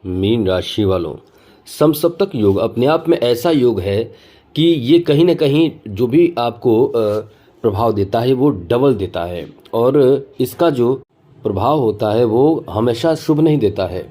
Mean राशि वालों, समसप्तक योग अपने आप में ऐसा योग है कि ये कहीं ना कहीं जो भी आपको प्रभाव देता है वो डबल देता है। और इसका जो प्रभाव होता है वो हमेशा शुभ नहीं देता है,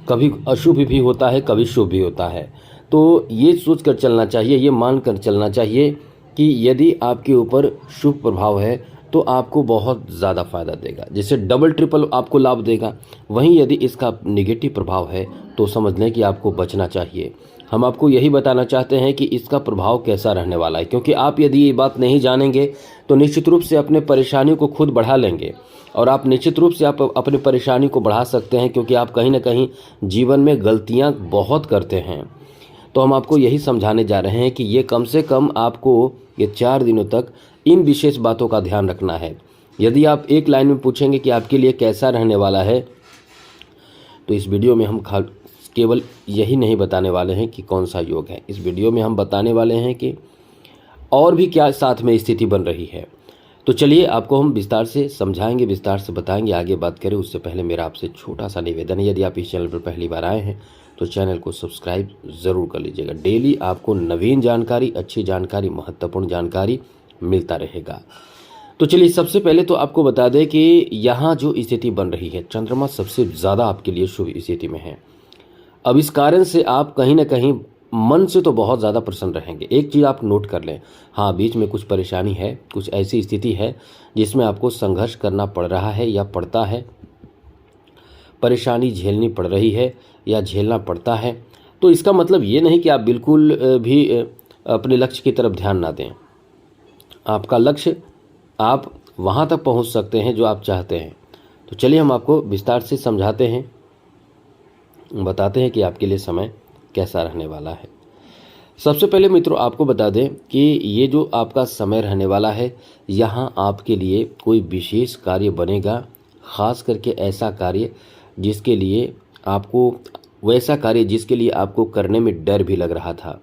कभी अशुभ भी होता है, कभी शुभ भी होता है। तो ये सोच कर चलना चाहिए, ये मान कर चलना चाहिए कि यदि आपके ऊपर शुभ प्रभाव है तो आपको बहुत ज़्यादा फायदा देगा, जैसे डबल ट्रिपल आपको लाभ देगा। वहीं यदि इसका निगेटिव प्रभाव है तो समझ लें कि आपको बचना चाहिए। हम आपको यही बताना चाहते हैं कि इसका प्रभाव कैसा रहने वाला है, क्योंकि आप यदि ये बात नहीं जानेंगे तो निश्चित रूप से अपने परेशानियों को खुद बढ़ा लेंगे। और आप निश्चित रूप से आप अपनी परेशानी को बढ़ा सकते हैं, क्योंकि आप कहीं ना कहीं जीवन में गलतियां बहुत करते हैं। तो हम आपको यही समझाने जा रहे हैं कि ये कम से कम आपको ये 4 दिनों तक इन विशेष बातों का ध्यान रखना है। यदि आप एक लाइन में पूछेंगे कि आपके लिए कैसा रहने वाला है, तो इस वीडियो में हम केवल यही नहीं बताने वाले हैं कि कौन सा योग है। इस वीडियो में हम बताने वाले हैं कि और भी क्या साथ में स्थिति बन रही है। तो चलिए आपको हम विस्तार से समझाएंगे, विस्तार से बताएंगे। आगे बात करें उससे पहले मेरा आपसे छोटा सा निवेदन है, यदि आप इस चैनल पर पहली बार आए हैं तो चैनल को सब्सक्राइब ज़रूर कर लीजिएगा। डेली आपको नवीन जानकारी, अच्छी जानकारी, महत्वपूर्ण जानकारी मिलता रहेगा। तो चलिए सबसे पहले तो आपको बता दें कि यहाँ जो स्थिति बन रही है, चंद्रमा सबसे ज़्यादा आपके लिए शुभ स्थिति में है। अब इस कारण से आप कहीं ना कहीं मन से तो बहुत ज़्यादा प्रसन्न रहेंगे। एक चीज़ आप नोट कर लें, हाँ बीच में कुछ परेशानी है, कुछ ऐसी स्थिति है जिसमें आपको संघर्ष करना पड़ रहा है या पड़ता है, परेशानी झेलनी पड़ रही है या झेलना पड़ता है। तो इसका मतलब ये नहीं कि आप बिल्कुल भी अपने लक्ष्य की तरफ ध्यान ना दें। आपका लक्ष्य, आप वहाँ तक पहुँच सकते हैं जो आप चाहते हैं। तो चलिए हम आपको विस्तार से समझाते हैं, बताते हैं कि आपके लिए समय कैसा रहने वाला है। सबसे पहले मित्रों आपको बता दें कि ये जो आपका समय रहने वाला है, यहाँ आपके लिए कोई विशेष कार्य बनेगा, ख़ास करके ऐसा कार्य जिसके लिए आपको, वैसा कार्य जिसके लिए आपको करने में डर भी लग रहा था।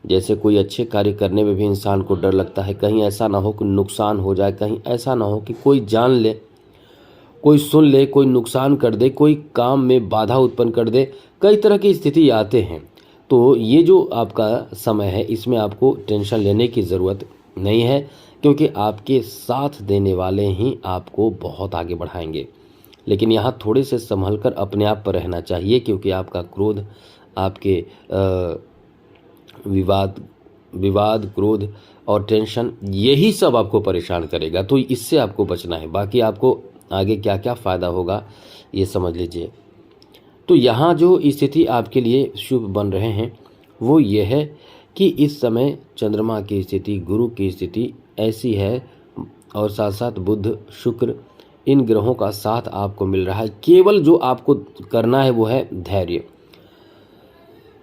जैसे कोई अच्छे कार्य करने में भी इंसान को डर लगता है, कहीं ऐसा ना हो कि नुकसान हो जाए, कहीं ऐसा ना हो कि कोई जान ले, कोई सुन ले, कोई नुकसान कर दे, कोई काम में बाधा उत्पन्न कर दे। कई तरह की स्थिति आते हैं। तो ये जो आपका समय है, इसमें आपको टेंशन लेने की ज़रूरत नहीं है, क्योंकि आपके साथ देने वाले ही आपको बहुत आगे बढ़ाएंगे। लेकिन यहाँ थोड़े से संभल कर अपने आप पर रहना चाहिए, क्योंकि आपका क्रोध, आपके विवाद, क्रोध और टेंशन, यही सब आपको परेशान करेगा। तो इससे आपको बचना है। बाकी आपको आगे क्या क्या फ़ायदा होगा ये समझ लीजिए। तो यहाँ जो स्थिति आपके लिए शुभ बन रहे हैं वो ये है कि इस समय चंद्रमा की स्थिति, गुरु की स्थिति ऐसी है, और साथ साथ बुध, शुक्र, इन ग्रहों का साथ आपको मिल रहा है। केवल जो आपको करना है वो है धैर्य,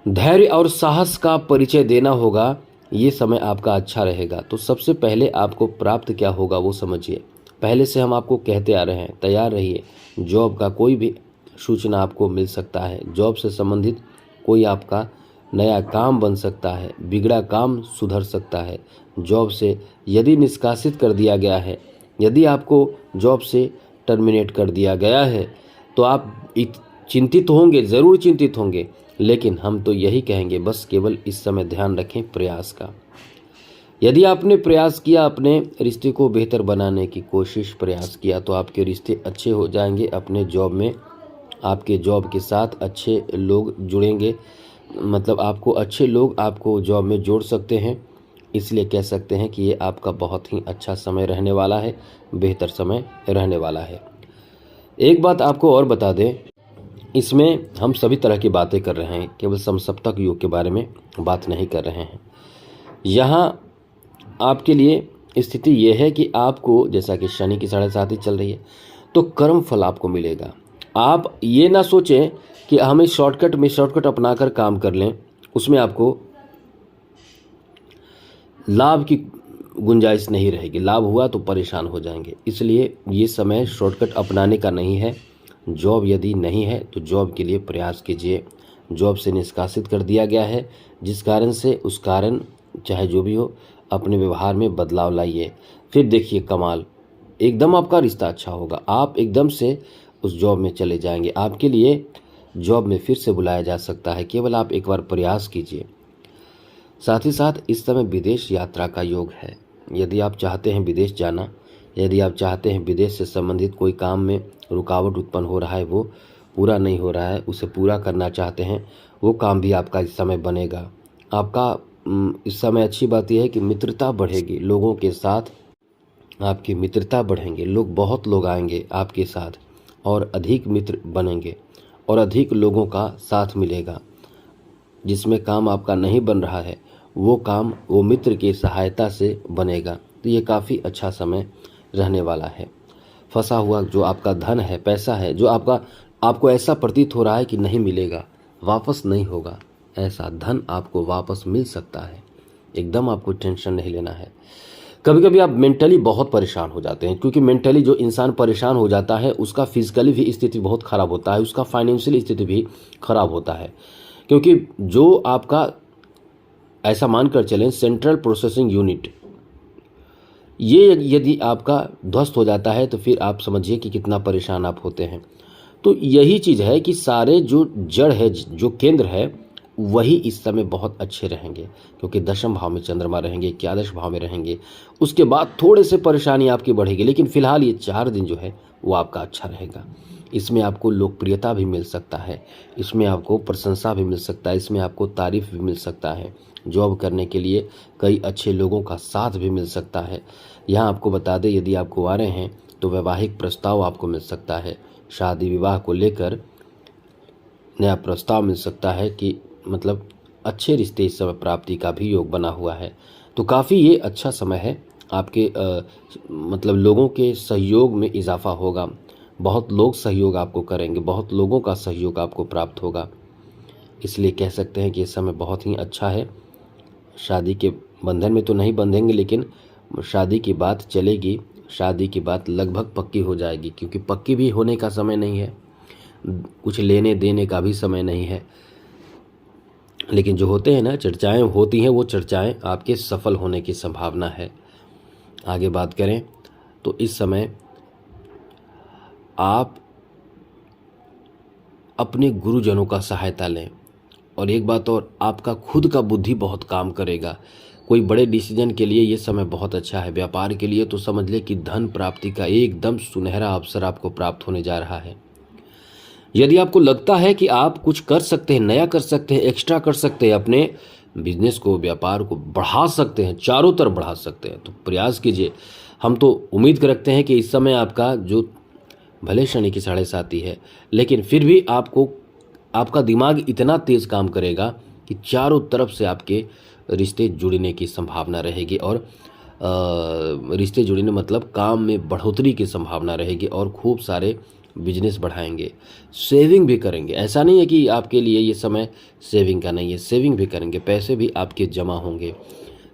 धैर्य और साहस का परिचय देना होगा। ये समय आपका अच्छा रहेगा। तो सबसे पहले आपको प्राप्त क्या होगा वो समझिए। पहले से हम आपको कहते आ रहे हैं, तैयार रहिए। जॉब का कोई भी सूचना आपको मिल सकता है, जॉब से संबंधित कोई आपका नया काम बन सकता है, बिगड़ा काम सुधर सकता है। जॉब से यदि निष्कासित कर दिया गया है, यदि आपको जॉब से टर्मिनेट कर दिया गया है, तो आप चिंतित होंगे, ज़रूर चिंतित होंगे। लेकिन हम तो यही कहेंगे, बस केवल इस समय ध्यान रखें प्रयास का। यदि आपने प्रयास किया, अपने रिश्ते को बेहतर बनाने की कोशिश, प्रयास किया, तो आपके रिश्ते अच्छे हो जाएंगे। अपने जॉब में आपके जॉब के साथ अच्छे लोग जुड़ेंगे, मतलब आपको अच्छे लोग आपको जॉब में जोड़ सकते हैं। इसलिए कह सकते हैं कि ये आपका बहुत ही अच्छा समय रहने वाला है, बेहतर समय रहने वाला है। एक बात आपको और बता दें, इसमें हम सभी तरह की बातें कर रहे हैं, केवल समसप्तक योग के बारे में बात नहीं कर रहे हैं। यहाँ आपके लिए स्थिति ये है कि आपको, जैसा कि शनि की 7.5 चल रही है, तो कर्म फल आपको मिलेगा। आप ये ना सोचें कि हमें शॉर्टकट अपनाकर काम कर लें, उसमें आपको लाभ की गुंजाइश नहीं रहेगी। लाभ हुआ तो परेशान हो जाएंगे। इसलिए ये समय शॉर्टकट अपनाने का नहीं है। जॉब यदि नहीं है तो जॉब के लिए प्रयास कीजिए। जॉब से निष्कासित कर दिया गया है, जिस कारण से, उस कारण चाहे जो भी हो, अपने व्यवहार में बदलाव लाइए। फिर देखिए कमाल, एकदम आपका रिश्ता अच्छा होगा। आप एकदम से उस जॉब में चले जाएंगे। आपके लिए जॉब में फिर से बुलाया जा सकता है, केवल आप एक बार प्रयास कीजिए। साथ ही साथ इस समय विदेश यात्रा का योग है। यदि आप चाहते हैं विदेश जाना, यदि आप चाहते हैं विदेश से संबंधित कोई काम में रुकावट उत्पन्न हो रहा है, वो पूरा नहीं हो रहा है, उसे पूरा करना चाहते हैं, वो काम भी आपका इस समय बनेगा। आपका इस समय अच्छी बात यह है कि मित्रता बढ़ेगी, लोगों के साथ आपकी मित्रता बढ़ेंगे, बहुत लोग आएंगे आपके साथ और अधिक मित्र बनेंगे और अधिक लोगों का साथ मिलेगा। जिसमें काम आपका नहीं बन रहा है वो काम वो मित्र की सहायता से बनेगा। तो ये काफ़ी अच्छा समय रहने वाला है। फंसा हुआ जो आपका धन है, पैसा है, जो आपको ऐसा प्रतीत हो रहा है कि नहीं मिलेगा, वापस नहीं होगा, ऐसा धन आपको वापस मिल सकता है। एकदम आपको टेंशन नहीं लेना है। कभी कभी आप मेंटली बहुत परेशान हो जाते हैं, क्योंकि मेंटली जो इंसान परेशान हो जाता है उसका फिजिकली भी स्थिति बहुत ख़राब होता है, उसका फाइनेंशियल स्थिति भी खराब होता है। क्योंकि जो आपका ऐसा मानकर चलें सेंट्रल प्रोसेसिंग यूनिट, ये यदि आपका ध्वस्त हो जाता है तो फिर आप समझिए कि कितना परेशान आप होते हैं। तो यही चीज़ है कि सारे जो जड़ है, जो केंद्र है, वही इस समय बहुत अच्छे रहेंगे, क्योंकि दशम भाव में चंद्रमा रहेंगे, एकादश भाव में रहेंगे। उसके बाद थोड़े से परेशानी आपकी बढ़ेगी, लेकिन फिलहाल ये 4 दिन जो है वो आपका अच्छा रहेगा। इसमें आपको लोकप्रियता भी मिल सकता है, इसमें आपको प्रशंसा भी मिल सकता है, इसमें आपको तारीफ भी मिल सकता है। जॉब करने के लिए कई अच्छे लोगों का साथ भी मिल सकता है। यहाँ आपको बता दें, यदि आप कुंवारे हैं तो वैवाहिक प्रस्ताव आपको मिल सकता है। शादी विवाह को लेकर नया प्रस्ताव मिल सकता है कि मतलब अच्छे रिश्ते इस समय प्राप्ति का भी योग बना हुआ है। तो काफ़ी ये अच्छा समय है। आपके मतलब लोगों के सहयोग में इजाफा होगा, बहुत लोग सहयोग आपको करेंगे, बहुत लोगों का सहयोग आपको प्राप्त होगा। इसलिए कह सकते हैं कि ये समय बहुत ही अच्छा है। शादी के बंधन में तो नहीं बंधेंगे, लेकिन शादी की बात चलेगी, शादी की बात लगभग पक्की हो जाएगी, क्योंकि पक्की भी होने का समय नहीं है, कुछ लेने देने का भी समय नहीं है। लेकिन जो होते हैं ना, चर्चाएं होती हैं, वो चर्चाएं आपके सफल होने की संभावना है। आगे बात करें तो इस समय आप अपने गुरुजनों का सहायता लें। और एक बात और, आपका खुद का बुद्धि बहुत काम करेगा। कोई बड़े डिसीजन के लिए ये समय बहुत अच्छा है। व्यापार के लिए तो समझ ले कि धन प्राप्ति का एकदम सुनहरा अवसर आपको प्राप्त होने जा रहा है। यदि आपको लगता है कि आप कुछ कर सकते हैं, नया कर सकते हैं, एक्स्ट्रा कर सकते हैं, अपने बिजनेस को, व्यापार को बढ़ा सकते हैं, चारों तरफ बढ़ा सकते हैं, तो प्रयास कीजिए। हम तो उम्मीद रखते हैं कि इस समय आपका जो भले शनि की 7.5 है, लेकिन फिर भी आपका दिमाग इतना तेज काम करेगा कि चारों तरफ से आपके रिश्ते जुड़ने की संभावना रहेगी। और रिश्ते जुड़ने मतलब काम में बढ़ोतरी की संभावना रहेगी और खूब सारे बिजनेस बढ़ाएंगे। सेविंग भी करेंगे। ऐसा नहीं है कि आपके लिए ये समय सेविंग का नहीं है, सेविंग भी करेंगे, पैसे भी आपके जमा होंगे।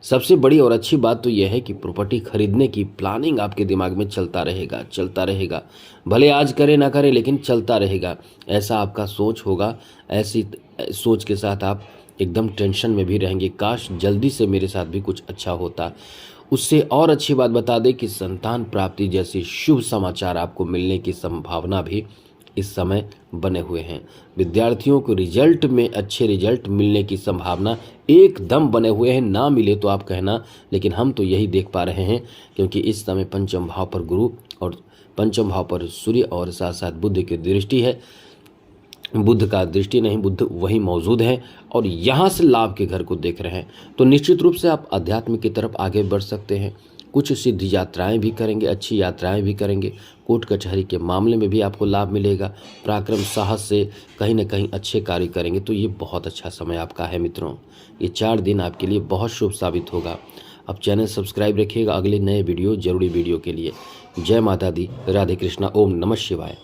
सबसे बड़ी और अच्छी बात तो यह है कि प्रॉपर्टी खरीदने की प्लानिंग आपके दिमाग में चलता रहेगा। भले आज करे ना करे, लेकिन चलता रहेगा। ऐसा आपका सोच होगा। ऐसी सोच के साथ आप एकदम टेंशन में भी रहेंगे, काश जल्दी से मेरे साथ भी कुछ अच्छा होता। उससे और अच्छी बात बता दें कि संतान प्राप्ति जैसी शुभ समाचार आपको मिलने की संभावना भी इस समय बने हुए हैं। विद्यार्थियों को रिजल्ट में अच्छे रिजल्ट मिलने की संभावना एकदम बने हुए हैं। ना मिले तो आप कहना, लेकिन हम तो यही देख पा रहे हैं, क्योंकि इस समय पंचम भाव पर गुरु और पंचम भाव पर सूर्य और साथ साथ बुध की दृष्टि है। बुध का दृष्टि नहीं, बुध वही मौजूद है और यहाँ से लाभ के घर को देख रहे हैं। तो निश्चित रूप से आप अध्यात्म की तरफ आगे बढ़ सकते हैं। कुछ सिद्ध यात्राएं भी करेंगे, अच्छी यात्राएं भी करेंगे। कोर्ट कचहरी के मामले में भी आपको लाभ मिलेगा। पराक्रम साहस से कहीं ना कहीं अच्छे कार्य करेंगे। तो ये बहुत अच्छा समय आपका है मित्रों। ये 4 दिन आपके लिए बहुत शुभ साबित होगा। अब चैनल सब्सक्राइब रखिएगा अगले नए वीडियो, जरूरी वीडियो के लिए। जय माता दी, राधे कृष्णा, ओम नमः शिवाय।